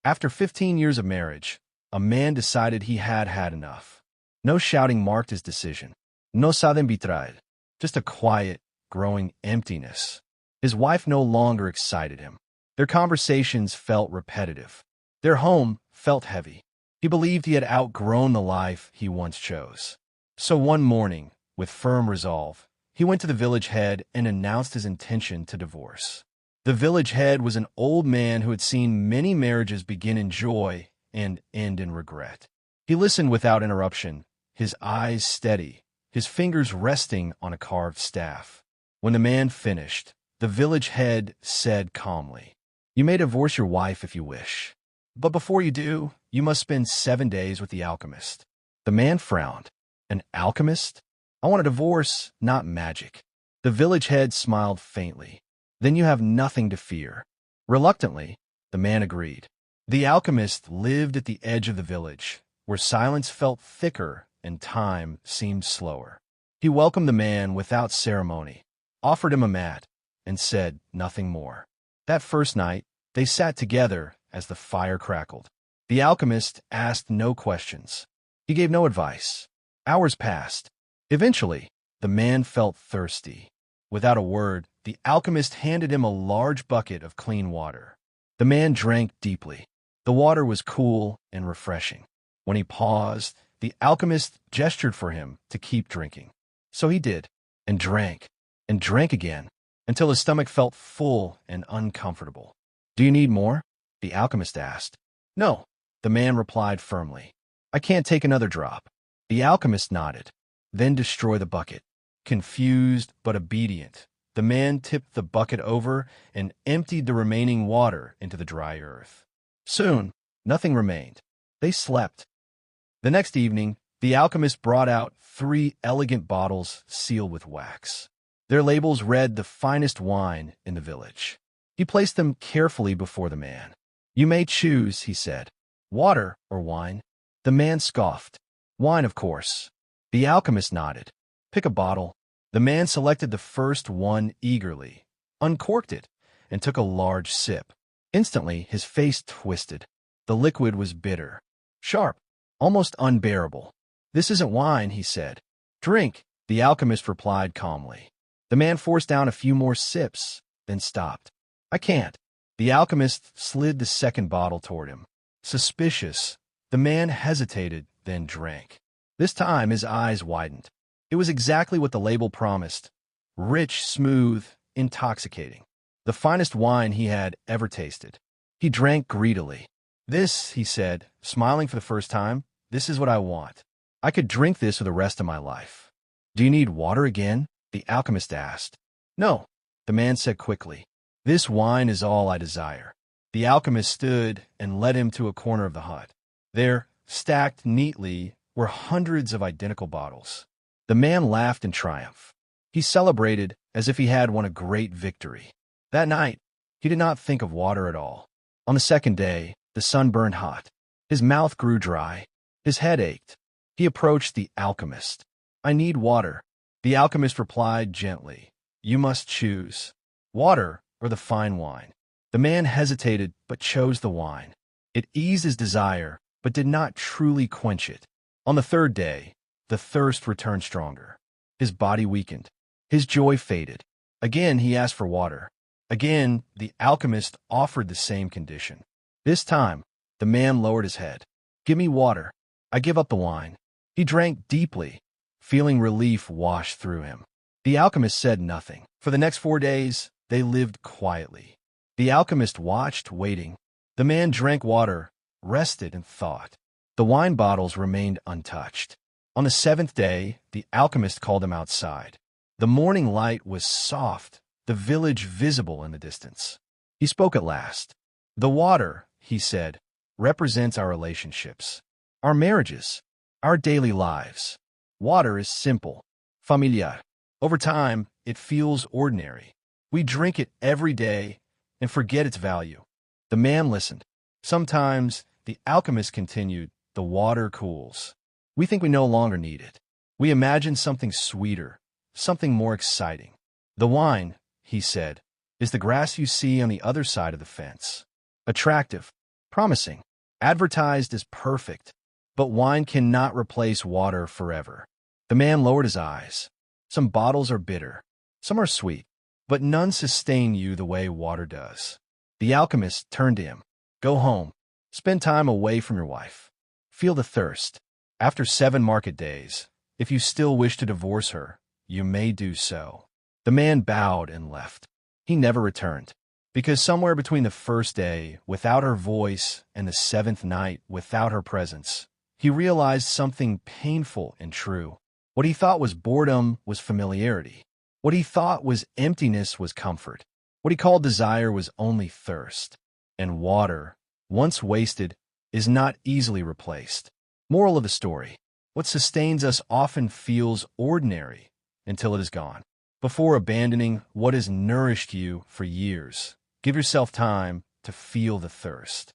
After 15 years of marriage, a man decided he had had enough. No shouting marked his decision. No saben betrayed. Just a quiet, growing emptiness. His wife no longer excited him. Their conversations felt repetitive. Their home felt heavy. He believed he had outgrown the life he once chose. So one morning, with firm resolve, he went to the village head and announced his intention to divorce. The village head was an old man who had seen many marriages begin in joy and end in regret. He listened without interruption, his eyes steady, his fingers resting on a carved staff. When the man finished, the village head said calmly, "You may divorce your wife if you wish. But before you do, you must spend 7 days with the alchemist." The man frowned. "An alchemist? I want a divorce, not magic." The village head smiled faintly. "Then you have nothing to fear." Reluctantly, the man agreed. The alchemist lived at the edge of the village, where silence felt thicker and time seemed slower. He welcomed the man without ceremony, offered him a mat, and said nothing more. That first night, they sat together as the fire crackled. The alchemist asked no questions. He gave no advice. Hours passed. Eventually, the man felt thirsty. Without a word, the alchemist handed him a large bucket of clean water. The man drank deeply. The water was cool and refreshing. When he paused, the alchemist gestured for him to keep drinking. So he did, and drank again, until his stomach felt full and uncomfortable. "Do you need more?" the alchemist asked. "No," the man replied firmly. "I can't take another drop." The alchemist nodded. "Then destroy the bucket." Confused but obedient, the man tipped the bucket over and emptied the remaining water into the dry earth. Soon, nothing remained. They slept. The next evening, the alchemist brought out 3 elegant bottles sealed with wax. Their labels read the finest wine in the village. He placed them carefully before the man. "You may choose," he said. "Water or wine?" The man scoffed. "Wine, of course." The alchemist nodded. "Pick a bottle." The man selected the first one eagerly, uncorked it, and took a large sip. Instantly, his face twisted. The liquid was bitter, sharp, almost unbearable. "This isn't wine," he said. "Drink," the alchemist replied calmly. The man forced down a few more sips, then stopped. "I can't." The alchemist slid the second bottle toward him. Suspicious, the man hesitated, then drank. This time his eyes widened. It was exactly what the label promised. Rich, smooth, intoxicating. The finest wine he had ever tasted. He drank greedily. "This," he said, smiling for the first time, "this is what I want. I could drink this for the rest of my life." "Do you need water again?" the alchemist asked. "No," the man said quickly. "This wine is all I desire." The alchemist stood and led him to a corner of the hut. There, stacked neatly, were hundreds of identical bottles. The man laughed in triumph. He celebrated as if he had won a great victory. That night, he did not think of water at all. On the second day, the sun burned hot. His mouth grew dry. His head ached. He approached the alchemist. "I need water." The alchemist replied gently, "You must choose. Water or the fine wine." The man hesitated but chose the wine. It eased his desire, but did not truly quench it. On the third day, the thirst returned stronger. His body weakened. His joy faded. Again he asked for water. Again, the alchemist offered the same condition. This time, the man lowered his head. "Give me water. I give up the wine." He drank deeply, feeling relief wash through him. The alchemist said nothing. For the next 4 days, they lived quietly. The alchemist watched, waiting. The man drank water, rested, and thought. The wine bottles remained untouched. On the 7th day, the alchemist called him outside. The morning light was soft, the village visible in the distance. He spoke at last. "The water," he said, "represents our relationships, our marriages, our daily lives. Water is simple, familiar. Over time, it feels ordinary. We drink it every day and forget its value." The man listened. Sometimes, the alchemist continued, "The water cools. We think we no longer need it. We imagine something sweeter, something more exciting. The wine," he said, "is the grass you see on the other side of the fence. Attractive, promising, advertised as perfect, but wine cannot replace water forever. The man lowered his eyes. Some bottles are bitter, some are sweet, but none sustain you the way water does. The alchemist turned to him. Go home. Spend time away from your wife. Feel the thirst. After 7 market days, if you still wish to divorce her, you may do so. The man bowed and left. He never returned, because somewhere between the first day without her voice and the 7th night without her presence, he realized something painful and true. What he thought was boredom was familiarity. What he thought was emptiness was comfort. What he called desire was only thirst. And water, once wasted, is not easily replaced. Moral of the story: what sustains us often feels ordinary until it is gone. Before abandoning what has nourished you for years, give yourself time to feel the thirst.